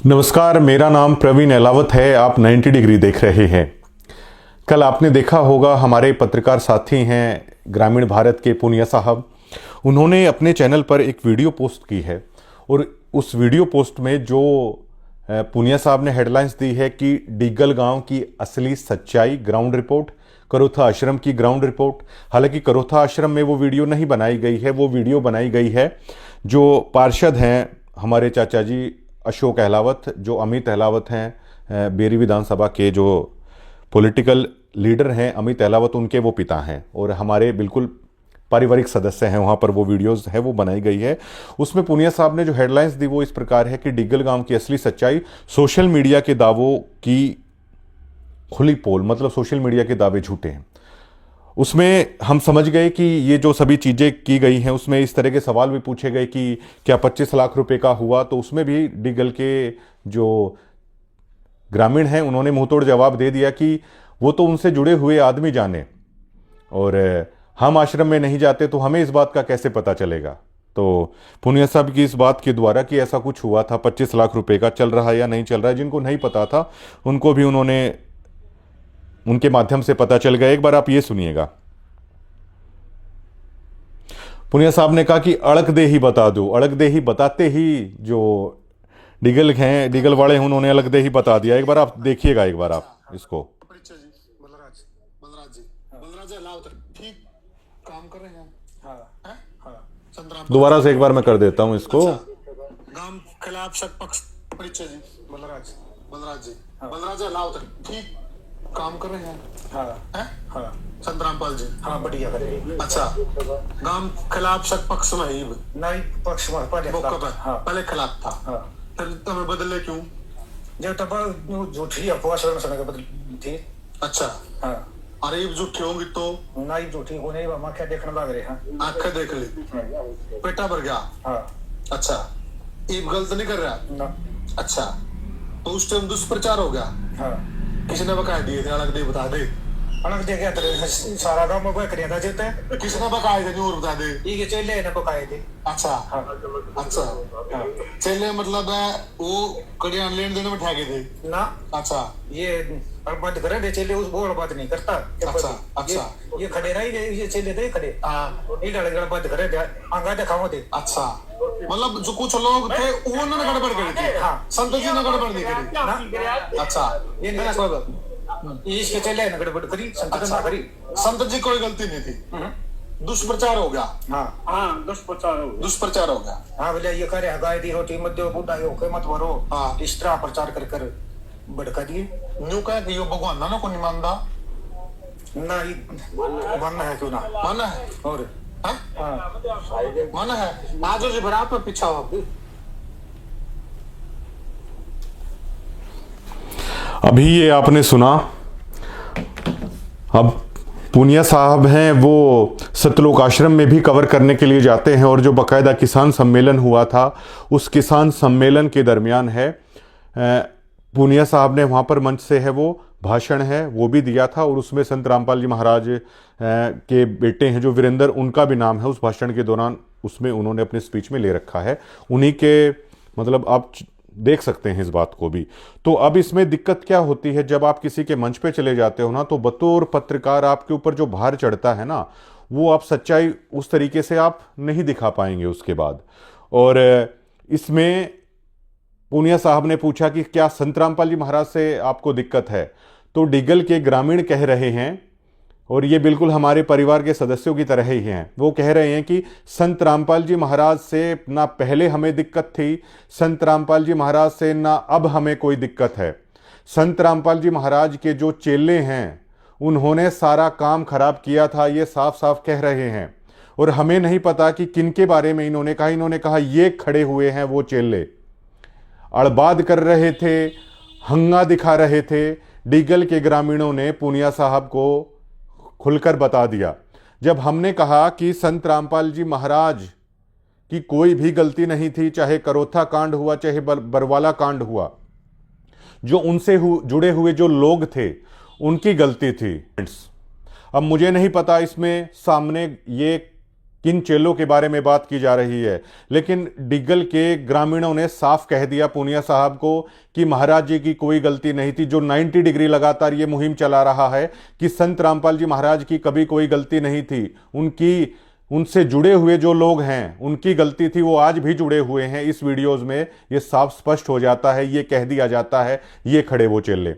नमस्कार, मेरा नाम प्रवीण अहलावत है। आप 90 डिग्री देख रहे हैं। कल आपने देखा होगा, हमारे पत्रकार साथी हैं ग्रामीण भारत के पुनिया साहब, उन्होंने अपने चैनल पर एक वीडियो पोस्ट की है और उस वीडियो पोस्ट में जो पुनिया साहब ने हेडलाइंस दी है कि डिग्गल गांव की असली सच्चाई, ग्राउंड रिपोर्ट, करोथा आश्रम की ग्राउंड रिपोर्ट। हालांकि करोथा आश्रम में वो वीडियो नहीं बनाई गई है, वो वीडियो बनाई गई है जो पार्षद हैं हमारे चाचा जी अशोक अहलावत, जो अमित अहलावत हैं, बेरी विधानसभा के जो पॉलिटिकल लीडर हैं अमित अहलावत, उनके वो पिता हैं और हमारे बिल्कुल पारिवारिक सदस्य हैं। वहाँ पर वो वीडियोस है वो बनाई गई है। उसमें पुनिया साहब ने जो हेडलाइंस दी वो इस प्रकार है कि डिग्गल गांव की असली सच्चाई, सोशल मीडिया के दावों की खुली पोल, मतलब सोशल मीडिया के दावे झूठे हैं। उसमें हम समझ गए कि ये जो सभी चीज़ें की गई हैं उसमें इस तरह के सवाल भी पूछे गए कि क्या 25 लाख रुपए का हुआ, तो उसमें भी डिग्गल के जो ग्रामीण हैं उन्होंने मुंहतोड़ जवाब दे दिया कि वो तो उनसे जुड़े हुए आदमी जाने, और हम आश्रम में नहीं जाते तो हमें इस बात का कैसे पता चलेगा। तो पुनिया साहब की इस बात के द्वारा कि ऐसा कुछ हुआ था, 25 लाख रुपए का चल रहा है या नहीं चल रहा है, जिनको नहीं पता था उनको भी उन्होंने उनके माध्यम से पता चल गया। एक बार आप ये सुनिएगा। पुनिया साहब ने कहा कि अड़क दे ही बता दो, अड़क दे ही बताते ही जो डिग्गल हैं, डिग्गल वाले हैं, उन्होंने अलग दे ही बता दिया। एक बार आप देखिएगा, एक बार आप इसको। ठीक काम कर रहे हैं। दोबारा से एक बार मैं कर देता हूं इसको। गांव खिलाफ शक पक्ष परिचय जी बलराज जी लावत ठीक काम कर रहे हैं। संतरामपाल जी बढ़िया करे। अच्छा, गांव खिलाफ शक पक्ष में ही नहीं पक्ष में पहले खिलाफ था। फिर तुम्हें बदले क्यों? जब तब झूठी अफवाह सुनने के बदल थी। अच्छा, अरे ये झूठी होंगी तो नहीं झूठी हो नहीं, हम आंखें देखने लग रहे हैं। आंखें देख ली, पेटा भर गया। अच्छा, ये गलत नहीं कर रहा ना। अच्छा, तो उस टाइम दुष्प्रचार हो गया। किसी ने बकाया दिए थे, अलग दे बता दे। अलग दे गया तेरे सारा गांव में बकरियां था जेते। किसने बकाए थे और बता दे। ये चेले ने बकाए थे। अच्छा अच्छा, चेले मतलब वो कड़ियां लेन देन में ठगे थे ना। अच्छा, ये बंद करे दे चेले, उस बोल बात नहीं करता। अच्छा अच्छा, ये खड़े रही, ये चेले थे खड़े। ये गड़गड़ बंद करे दे, आंगा दिखाओ दे। अच्छा, मतलब जो कुछ लोग थे वो उन्होंने गड़बड़ करी थी। संत जी ने गड़बड़ नहीं करी। अच्छा, ये नहीं इसके चेले ने गड़बड़ करी, संत ने करी। संत जी कोई गलती नहीं थी, दुष्प्रचार हो गया। दुष्प्रचार हो गया। बोले ये करे गाय दी रोटी मत दो, बूढ़ा हो के मत भरो। इस तरह प्रचार कर कर भड़का दिए। न्यू कह कि यो भगवान ना को नहीं मानता ना, मानना है क्यों ना माना है। और माना है आज जो बराबर पीछा हो। अभी ये आपने सुना। अब पुनिया साहब हैं वो सतलोक आश्रम में भी कवर करने के लिए जाते हैं और जो बाकायदा किसान सम्मेलन हुआ था उस किसान सम्मेलन के दरमियान है पुनिया साहब ने वहाँ पर मंच से है वो भाषण है वो भी दिया था, और उसमें संत रामपाल जी महाराज के बेटे हैं जो वीरेंद्र, उनका भी नाम है उस भाषण के दौरान, उसमें उन्होंने अपने स्पीच में ले रखा है। उन्हीं के मतलब आप देख सकते हैं इस बात को भी। तो अब इसमें दिक्कत क्या होती है, जब आप किसी के मंच पे चले जाते हो ना, तो बतौर पत्रकार आपके ऊपर जो भार चढ़ता है ना, वो आप सच्चाई उस तरीके से आप नहीं दिखा पाएंगे उसके बाद। और इसमें पुनिया साहब ने पूछा कि क्या संत रामपाल जी महाराज से आपको दिक्कत है, तो डिग्गल के ग्रामीण कह रहे हैं, और ये बिल्कुल हमारे परिवार के सदस्यों की तरह ही हैं, वो कह रहे हैं कि संत रामपाल जी महाराज से ना पहले हमें दिक्कत थी, संत रामपाल जी महाराज से ना अब हमें कोई दिक्कत है। संत रामपाल जी महाराज के जो चेले हैं उन्होंने सारा काम खराब किया था, ये साफ साफ कह रहे हैं। और हमें नहीं पता कि किन के बारे में इन्होंने कहा ये खड़े हुए हैं वो चेले, अड़बाद कर रहे थे, हंगा दिखा रहे थे। डिग्गल के ग्रामीणों ने पुनिया साहब को खुलकर बता दिया। जब हमने कहा कि संत रामपाल जी महाराज की कोई भी गलती नहीं थी, चाहे करोथा कांड हुआ चाहे बरवाला कांड हुआ, जो उनसे जुड़े हुए जो लोग थे उनकी गलती थी। अब मुझे नहीं पता इसमें सामने ये किन चेलों के बारे में बात की जा रही है। लेकिन डिग्गल के ग्रामीणों ने साफ कह दिया पूनिया साहब को कि महाराज जी की कोई गलती नहीं थी। जो 90 डिग्री लगातार ये मुहिम चला रहा है कि संत रामपाल जी महाराज की कभी कोई गलती नहीं थी, उनसे जुड़े हुए जो लोग हैं उनकी गलती थी, वो आज भी जुड़े हुए हैं। इस वीडियोज में ये साफ स्पष्ट हो जाता है, ये कह दिया जाता है। ये खड़े वो चेले।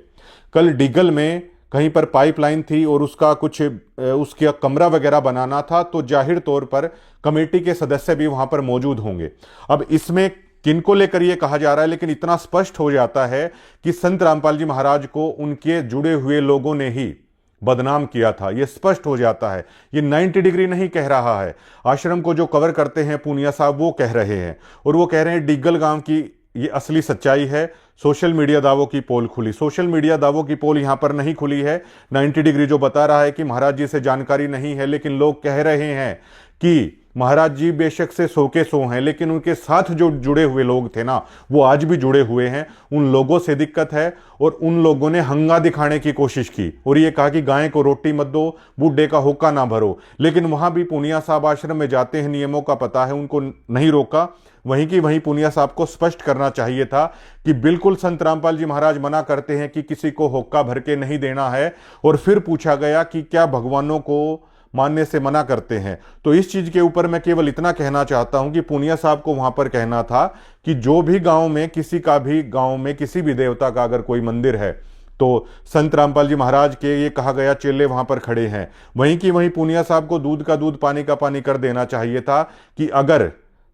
कल डिग्गल में कहीं पर पाइपलाइन थी और उसका कुछ उसका कमरा वगैरह बनाना था, तो जाहिर तौर पर कमेटी के सदस्य भी वहां पर मौजूद होंगे। अब इसमें किनको लेकर यह कहा जा रहा है, लेकिन इतना स्पष्ट हो जाता है कि संत रामपाल जी महाराज को उनके जुड़े हुए लोगों ने ही बदनाम किया था। यह स्पष्ट हो जाता है। ये 90 डिग्री नहीं कह रहा है, आश्रम को जो कवर करते हैं पूनिया साहब वो कह रहे हैं। और वो कह रहे हैं डिग्गल गांव की ये असली सच्चाई है। सोशल मीडिया दावों की पोल खुली, सोशल मीडिया दावों की पोल यहां पर नहीं खुली है। 90 डिग्री जो बता रहा है कि महाराज जी से जानकारी नहीं है, लेकिन लोग कह रहे हैं कि महाराज जी बेशक से 100 के 100 हैं, लेकिन उनके साथ जो जुड़े हुए लोग थे ना, वो आज भी जुड़े हुए हैं। उन लोगों से दिक्कत है और उन लोगों ने हंगा दिखाने की कोशिश की और ये कहा कि गाय को रोटी मत दो, बूढ़े का होका ना भरो। लेकिन वहां भी पूनिया साहब आश्रम में जाते हैं, नियमों का पता है, उनको नहीं रोका। वहीं की वहीं पूनिया साहब को स्पष्ट करना चाहिए था कि बिल्कुल संत रामपाल जी महाराज मना करते हैं कि किसी को होक्का भर के नहीं देना है। और फिर पूछा गया कि क्या भगवानों को मानने से मना करते हैं। तो इस चीज के ऊपर मैं केवल इतना कहना चाहता हूं कि पूनिया साहब को वहां पर कहना था कि जो भी गांव में किसी भी देवता का अगर कोई मंदिर है तो संत रामपाल जी महाराज के ये कहा गया चेले वहां पर खड़े हैं। वहीं की वहीं पूनिया साहब को दूध का दूध पानी का पानी कर देना चाहिए था कि अगर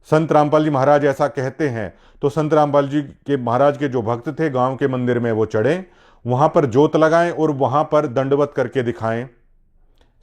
संत रामपाल जी महाराज ऐसा कहते हैं तो संत रामपाल जी के महाराज के जो भक्त थे गांव के मंदिर में वो चढ़ें, वहां पर जोत लगाएं और वहां पर दंडवत करके दिखाएं।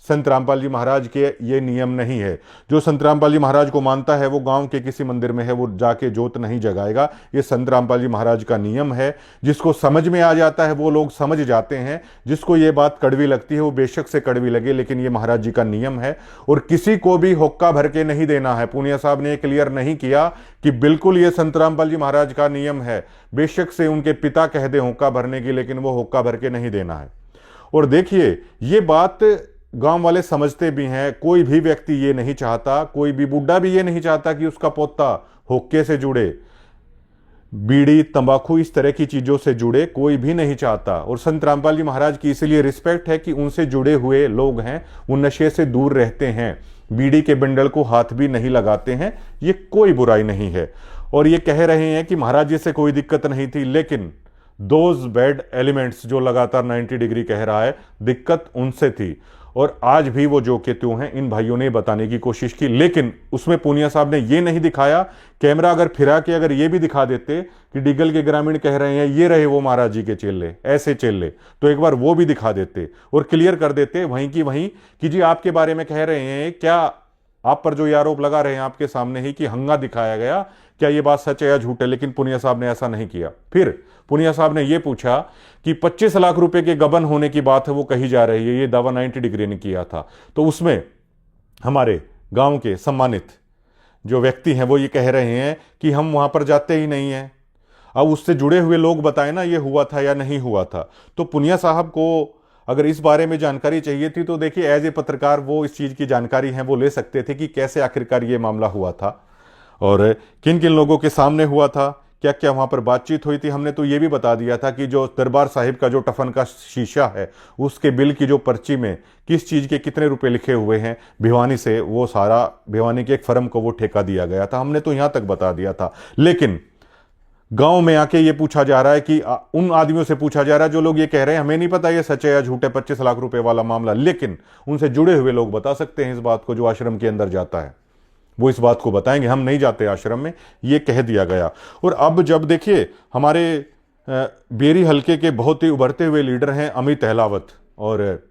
संत रामपाल जी महाराज के ये नियम नहीं है। जो संत रामपाल जी महाराज को मानता है वो गांव के किसी मंदिर में है, वो जाके जोत नहीं जगाएगा। ये संत रामपाल जी महाराज का नियम है। जिसको समझ में आ जाता है वो लोग समझ जाते हैं, जिसको ये बात कड़वी लगती है वो बेशक से कड़वी लगे, लेकिन ये महाराज जी का नियम है। और किसी को भी होक्का भर के नहीं देना है। पूनिया साहब ने क्लियर नहीं किया कि बिल्कुल ये संत रामपाल जी महाराज का नियम है। बेशक से उनके पिता कह दे होक्का भरने की, लेकिन वो होक्का भर के नहीं देना है। और देखिए ये बात गांव वाले समझते भी हैं। कोई भी व्यक्ति ये नहीं चाहता, कोई भी बुढ़ा भी ये नहीं चाहता कि उसका पोता होक्के से जुड़े, बीड़ी तंबाकू इस तरह की चीजों से जुड़े, कोई भी नहीं चाहता। और संत रामपाल जी महाराज की इसलिए रिस्पेक्ट है कि उनसे जुड़े हुए लोग हैं, वो नशे से दूर रहते हैं, बीड़ी के बंडल को हाथ भी नहीं लगाते हैं। ये कोई बुराई नहीं है। और ये कह रहे हैं कि महाराज जी से कोई दिक्कत नहीं थी, लेकिन दोज बैड एलिमेंट्स जो लगातार 90 डिग्री कह रहा है, दिक्कत उनसे थी। और आज भी वो जो के त्यों हैं, इन भाइयों ने बताने की कोशिश की, लेकिन उसमें पूनिया साहब ने ये नहीं दिखाया। कैमरा अगर फिरा के अगर ये भी दिखा देते कि डिग्गल के ग्रामीण कह रहे हैं ये रहे वो महाराज जी के चेले, ऐसे चेले, तो एक बार वो भी दिखा देते और क्लियर कर देते वहीं की वहीं कि जी आपके बारे में कह रहे हैं, क्या आप पर जो ये आरोप लगा रहे हैं आपके सामने ही कि हंगा दिखाया गया, क्या ये बात सच है या झूठ है? लेकिन पूनिया साहब ने ऐसा नहीं किया। फिर पूनिया साहब ने यह पूछा कि 25 लाख रुपए के गबन होने की बात है वो कही जा रही है, ये दावा 90 डिग्री ने किया था। तो उसमें हमारे गांव के सम्मानित जो व्यक्ति हैं वो ये कह रहे हैं कि हम वहां पर जाते ही नहीं हैं। अब उससे जुड़े हुए लोग बताएं ना ये हुआ था या नहीं हुआ था। तो पूनिया साहब को अगर इस बारे में जानकारी चाहिए थी तो देखिए एज ए पत्रकार वो इस चीज की जानकारी है वो ले सकते थे कि कैसे आखिरकार ये मामला हुआ था और किन किन लोगों के सामने हुआ था, क्या क्या वहां पर बातचीत हुई थी। हमने तो ये भी बता दिया था कि जो दरबार साहिब का जो टफन का शीशा है उसके बिल की जो पर्ची में किस चीज के कितने रुपए लिखे हुए हैं भिवानी से, वो सारा भिवानी के एक फर्म को वो ठेका दिया गया था। हमने तो यहां तक बता दिया था। लेकिन गांव में आके ये पूछा जा रहा है कि उन आदमियों से पूछा जा रहा है जो लोग ये कह रहे हैं हमें नहीं पता ये सच है या झूठ है 25 लाख रुपए वाला मामला, लेकिन उनसे जुड़े हुए लोग बता सकते हैं इस बात को। जो आश्रम के अंदर जाता है वो इस बात को बताएंगे, हम नहीं जाते आश्रम में, ये कह दिया गया। और अब जब देखिए हमारे बेरी हलके के बहुत ही उभरते हुए लीडर हैं अमित अहलावत, और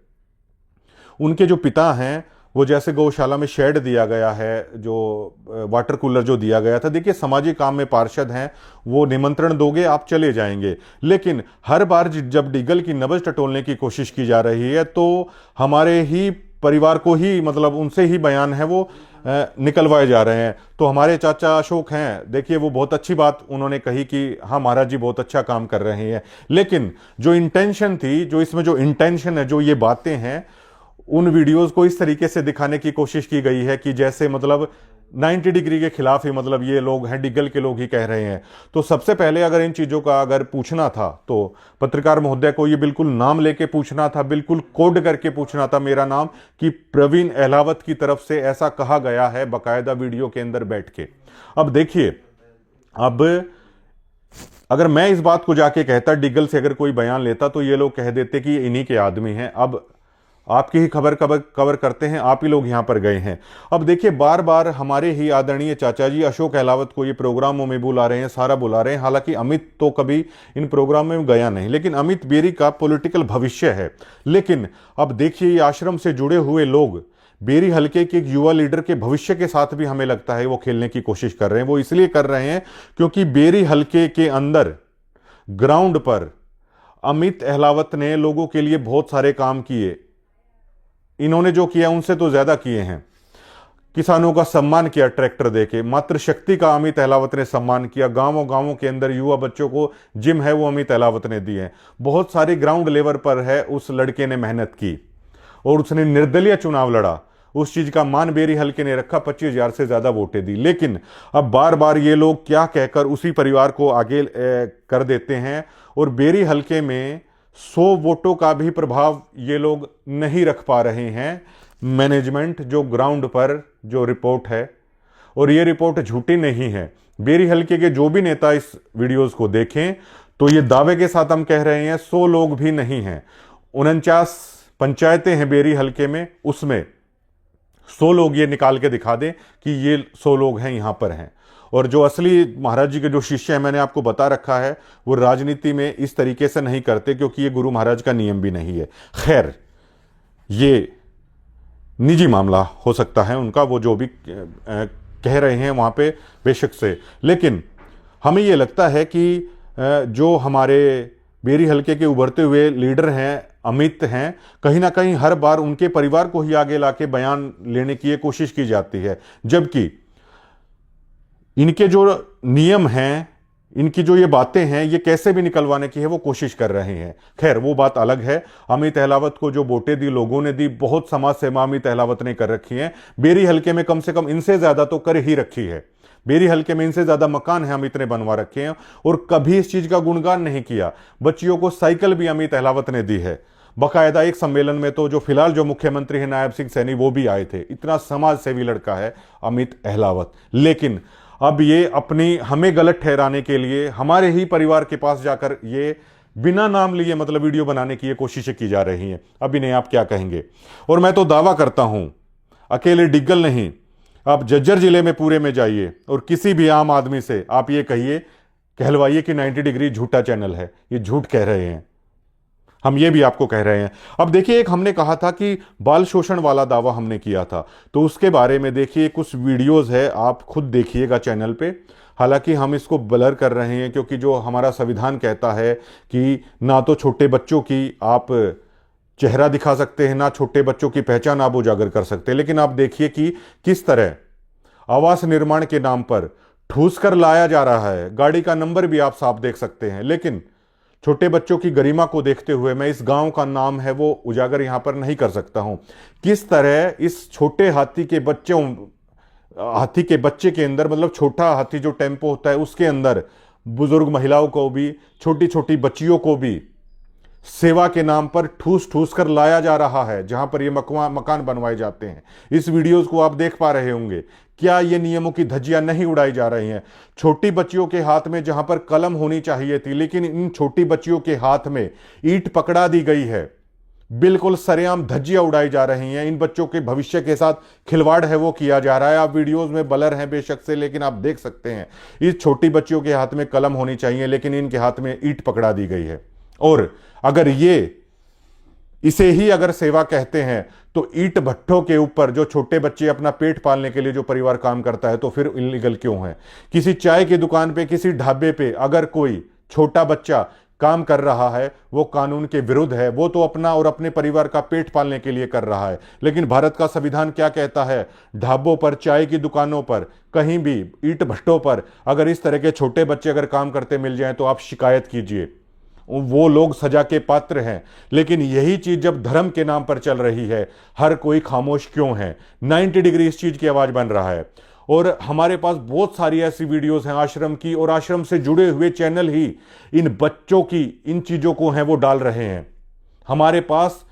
उनके जो पिता हैं वो जैसे गौशाला में शेड दिया गया है, जो वाटर कूलर जो दिया गया था, देखिए सामाजिक काम में पार्षद हैं, वो निमंत्रण दोगे आप चले जाएंगे। लेकिन हर बार जब डिग्गल की नब्ज टटोलने की कोशिश की जा रही है तो हमारे ही परिवार को ही, मतलब उनसे ही बयान है वो निकलवाए जा रहे हैं। तो हमारे चाचा अशोक हैं, देखिए वो बहुत अच्छी बात उन्होंने कही कि हाँ महाराज जी बहुत अच्छा काम कर रहे हैं, लेकिन जो इंटेंशन थी, जो इसमें जो इंटेंशन है, जो ये बातें हैं, उन वीडियोस को इस तरीके से दिखाने की कोशिश की गई है कि जैसे मतलब 90 डिग्री के खिलाफ ही मतलब ये लोग हैं, डिग्गल के लोग ही कह रहे हैं। तो सबसे पहले अगर इन चीज़ों का अगर पूछना था तो पत्रकार महोदय को ये बिल्कुल नाम लेके पूछना था, बिल्कुल कोड करके पूछना था मेरा नाम, कि प्रवीण अहलावत की तरफ से ऐसा कहा गया है बाकायदा वीडियो के अंदर बैठ के। अब देखिए, अब अगर मैं इस बात को जाके कहता, डिग्गल से अगर कोई बयान लेता, तो ये लोग कह देते कि ये इन्हीं के आदमी हैं। अब आपकी ही खबर कवर करते हैं, आप ही लोग यहां पर गए हैं। अब देखिए, बार बार हमारे ही आदरणीय चाचा जी अशोक अहलावत को ये प्रोग्रामों में बुला रहे हैं, सारा बुला रहे हैं। हालांकि अमित तो कभी इन प्रोग्राम में गया नहीं, लेकिन अमित बेरी का पॉलिटिकल भविष्य है। लेकिन अब देखिए, ये आश्रम से जुड़े हुए लोग बेरी हलके के एक युवा लीडर के भविष्य के साथ भी हमें लगता है वो खेलने की कोशिश कर रहे हैं। वो इसलिए कर रहे हैं क्योंकि बेरी हलके के अंदर ग्राउंड पर अमित अहलावत ने लोगों के लिए बहुत सारे काम किए। इन्होंने जो किया उनसे तो ज्यादा किए हैं। किसानों का सम्मान किया ट्रैक्टर देके, मातृशक्ति का अमित अहलावत ने सम्मान किया। गांवों गांवों के अंदर युवा बच्चों को जिम है वो अमित अहलावत ने दिए हैं। बहुत सारी ग्राउंड लेवल पर है उस लड़के ने मेहनत की और उसने निर्दलीय चुनाव लड़ा। उस चीज का मान बेरी हल्के ने रखा, 25,000 से ज्यादा वोटें दी। लेकिन अब बार बार ये लोग क्या कहकर उसी परिवार को आगे कर देते हैं और बेरी हल्के में 100 वोटों का भी प्रभाव ये लोग नहीं रख पा रहे हैं। मैनेजमेंट जो ग्राउंड पर जो रिपोर्ट है, और ये रिपोर्ट झूठी नहीं है, बेरी हल्के के जो भी नेता इस वीडियोस को देखें तो ये दावे के साथ हम कह रहे हैं 100 लोग भी नहीं हैं। 49 पंचायतें हैं बेरी हल्के में, उसमें 100 लोग ये निकाल के दिखा दें कि ये 100 लोग हैं, यहां पर हैं। और जो असली महाराज जी के जो शिष्य हैं, मैंने आपको बता रखा है, वो राजनीति में इस तरीके से नहीं करते क्योंकि ये गुरु महाराज का नियम भी नहीं है। खैर, ये निजी मामला हो सकता है उनका, वो जो भी कह रहे हैं वहां पे बेशक से। लेकिन हमें ये लगता है कि जो हमारे बेरी हल्के के उभरते हुए लीडर हैं, अमित हैं, कहीं ना कहीं हर बार उनके परिवार को ही आगे लाके बयान लेने की कोशिश की जाती है, जबकि इनके जो नियम हैं, इनकी जो ये बातें हैं, ये कैसे भी निकलवाने की है वो कोशिश कर रहे हैं। खैर, वो बात अलग है। अमित अहलावत को जो वोटें दी लोगों ने दी, बहुत समाज सेवा अमित अहलावत ने कर रखी है। बेरी हल्के में कम से कम इनसे ज्यादा तो कर ही रखी है। बेरी हल्के में इनसे ज्यादा मकान है अमित ने बनवा रखे हैं और कभी इस चीज का गुणगान नहीं किया। बच्चियों को साइकिल भी अमित अहलावत ने दी है। बाकायदा एक सम्मेलन में तो जो फिलहाल जो मुख्यमंत्री है नायब सिंह सैनी, वो भी आए थे। इतना समाज सेवी लड़का है अमित अहलावत। लेकिन अब ये अपनी हमें गलत ठहराने के लिए हमारे ही परिवार के पास जाकर ये बिना नाम लिए मतलब वीडियो बनाने की ये कोशिशें की जा रही हैं। अब इन्हें आप क्या कहेंगे? और मैं तो दावा करता हूं, अकेले डिग्गल नहीं, आप झज्जर जिले में पूरे में जाइए और किसी भी आम आदमी से आप ये कहिए, कहलवाइए कि 90 डिग्री झूठा चैनल है, ये झूठ कह रहे हैं। हम ये भी आपको कह रहे हैं। अब देखिए, एक हमने कहा था कि बाल शोषण वाला दावा हमने किया था, तो उसके बारे में देखिए कुछ वीडियोस है, आप खुद देखिएगा चैनल पे। हालांकि हम इसको ब्लर कर रहे हैं क्योंकि जो हमारा संविधान कहता है कि ना तो छोटे बच्चों की आप चेहरा दिखा सकते हैं, ना छोटे बच्चों की पहचान आप उजागर कर सकते। लेकिन आप देखिए कि किस तरह आवास निर्माण के नाम पर ठूस कर लाया जा रहा है। गाड़ी का नंबर भी आप साफ देख सकते हैं। लेकिन छोटे बच्चों की गरिमा को देखते हुए मैं इस गांव का नाम है वो उजागर यहां पर नहीं कर सकता हूं। किस तरह इस छोटे हाथी के बच्चे के अंदर, मतलब छोटा हाथी जो टेम्पो होता है उसके अंदर बुजुर्ग महिलाओं को भी, छोटी छोटी बच्चियों को भी सेवा के नाम पर ठूस ठूस कर लाया जा रहा है, जहां पर ये मकान बनवाए जाते हैं। इस वीडियोस को आप देख पा रहे होंगे। क्या ये नियमों की धज्जियां नहीं उड़ाई जा रही हैं? छोटी बच्चियों के हाथ में जहां पर कलम होनी चाहिए थी, लेकिन इन छोटी बच्चियों के हाथ में ईंट पकड़ा दी गई है। बिल्कुल सरेआम धज्जियां उड़ाई जा रही हैं। इन बच्चों के भविष्य के साथ खिलवाड़ है वो किया जा रहा है। आप वीडियोस में ब्लर हैं बेशक से, लेकिन आप देख सकते हैं इस छोटी बच्चियों के हाथ में कलम होनी चाहिए, लेकिन इनके हाथ में ईंट पकड़ा दी गई है। और अगर ये इसे ही अगर सेवा कहते हैं तो ईंट भट्ठों के ऊपर जो छोटे बच्चे अपना पेट पालने के लिए जो परिवार काम करता है, तो फिर इलीगल क्यों है? किसी चाय की दुकान पे, किसी ढाबे पे अगर कोई छोटा बच्चा काम कर रहा है, वो कानून के विरुद्ध है। वो तो अपना और अपने परिवार का पेट पालने के लिए कर रहा है। लेकिन भारत का संविधान क्या कहता है? ढाबों पर, चाय की दुकानों पर, कहीं भी ईंट भट्टों पर अगर इस तरह के छोटे बच्चे अगर काम करते मिल जाएं तो आप शिकायत कीजिए वो लोग सजा के पात्र हैं। लेकिन यही चीज जब धर्म के नाम पर चल रही है, हर कोई खामोश क्यों है? 90 डिग्री इस चीज की आवाज बन रहा है। और हमारे पास बहुत सारी ऐसी वीडियोस हैं आश्रम की, और आश्रम से जुड़े हुए चैनल ही इन बच्चों की इन चीजों को हैं वो डाल रहे हैं। हमारे पास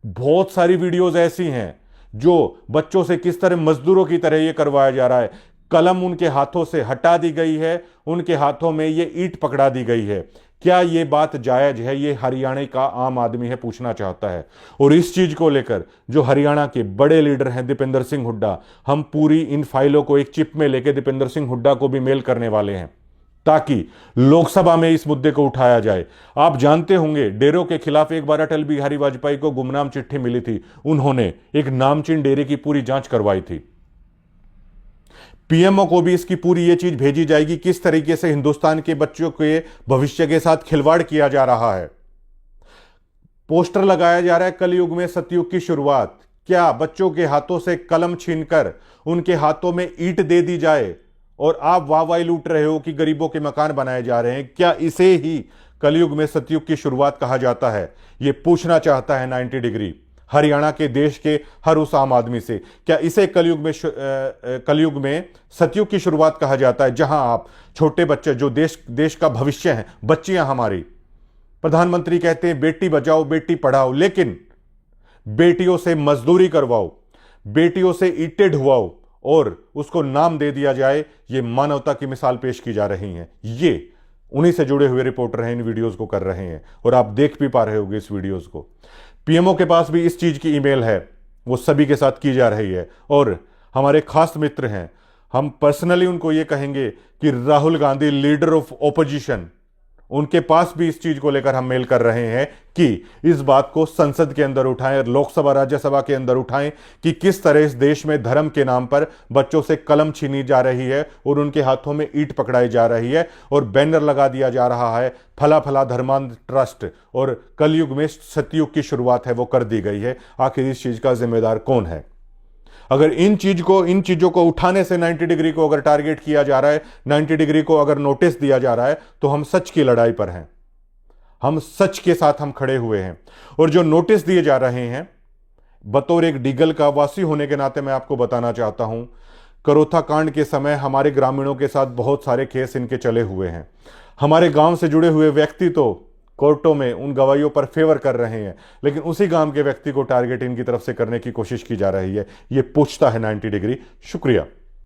बहुत सारी वीडियोस ऐसी हैं जो बच्चों से किस तरह मजदूरों की तरह ये करवाया जा रहा है। कलम उनके हाथों से हटा दी गई है, उनके हाथों में ये ईंट पकड़ा दी गई है। क्या ये बात जायज है? ये हरियाणा का आम आदमी है पूछना चाहता है। और इस चीज को लेकर जो हरियाणा के बड़े लीडर हैं दीपेंद्र सिंह हुड्डा, हम पूरी इन फाइलों को एक चिप में लेकर दीपेंद्र सिंह हुड्डा को भी मेल करने वाले हैं ताकि लोकसभा में इस मुद्दे को उठाया जाए। आप जानते होंगे डेरों के खिलाफ एक बार अटल बिहारी वाजपेयी को गुमनाम चिट्ठी मिली थी, उन्होंने एक नामचीन डेरे की पूरी जांच करवाई थी। पीएमओ को भी इसकी पूरी ये चीज भेजी जाएगी किस तरीके से हिंदुस्तान के बच्चों के भविष्य के साथ खिलवाड़ किया जा रहा है। पोस्टर लगाया जा रहा है कलयुग में सतयुग की शुरुआत। क्या बच्चों के हाथों से कलम छीनकर उनके हाथों में ईंट दे दी जाए और आप वाहवाही लूट रहे हो कि गरीबों के मकान बनाए जा रहे हैं? क्या इसे ही कलयुग में सतयुग की शुरुआत कहा जाता है? यह पूछना चाहता है 90 डिग्री हरियाणा के देश के हर उस आम आदमी से। क्या इसे कलयुग में सतयुग की शुरुआत कहा जाता है, जहां आप छोटे बच्चे जो देश का भविष्य हैं, बच्चियां हमारी, प्रधानमंत्री कहते हैं बेटी बचाओ बेटी पढ़ाओ, लेकिन बेटियों से मजदूरी करवाओ, बेटियों से ईंटें ढुआओ और उसको नाम दे दिया जाए, ये मानवता की मिसाल पेश की जा रही है। ये उन्हीं से जुड़े हुए रिपोर्टर हैं, इन वीडियोस को कर रहे हैं और आप देख भी पा रहे होंगे इस वीडियोस को। पीएमओ के पास भी इस चीज की ईमेल है, वो सभी के साथ की जा रही है। और हमारे खास मित्र हैं, हम पर्सनली उनको ये कहेंगे कि Rahul Gandhi leader of opposition, उनके पास भी इस चीज को लेकर हम मेल कर रहे हैं कि इस बात को संसद के अंदर उठाएं, लोकसभा राज्यसभा के अंदर उठाएं कि किस तरह इस देश में धर्म के नाम पर बच्चों से कलम छीनी जा रही है और उनके हाथों में ईंट पकड़ाई जा रही है और बैनर लगा दिया जा रहा है फला फला धर्मांध ट्रस्ट, और कलयुग में सतयुग की शुरुआत है वो कर दी गई है। आखिर इस चीज का जिम्मेदार कौन है? अगर इन चीजों को उठाने से 90 डिग्री को अगर टारगेट किया जा रहा है, 90 डिग्री को अगर नोटिस दिया जा रहा है, तो हम सच की लड़ाई पर हैं, हम सच के साथ हम खड़े हुए हैं। और जो नोटिस दिए जा रहे हैं, बतौर एक डीगल का वासी होने के नाते मैं आपको बताना चाहता हूं, करोथा कांड के समय हमारे ग्रामीणों के साथ बहुत सारे केस इनके चले हुए हैं। हमारे गांव से जुड़े हुए व्यक्ति तो कोर्टों में उन गवाहियों पर फेवर कर रहे हैं, लेकिन उसी गांव के व्यक्ति को टारगेट इनकी तरफ से करने की कोशिश की जा रही है। यह पूछता है 90 डिग्री। शुक्रिया।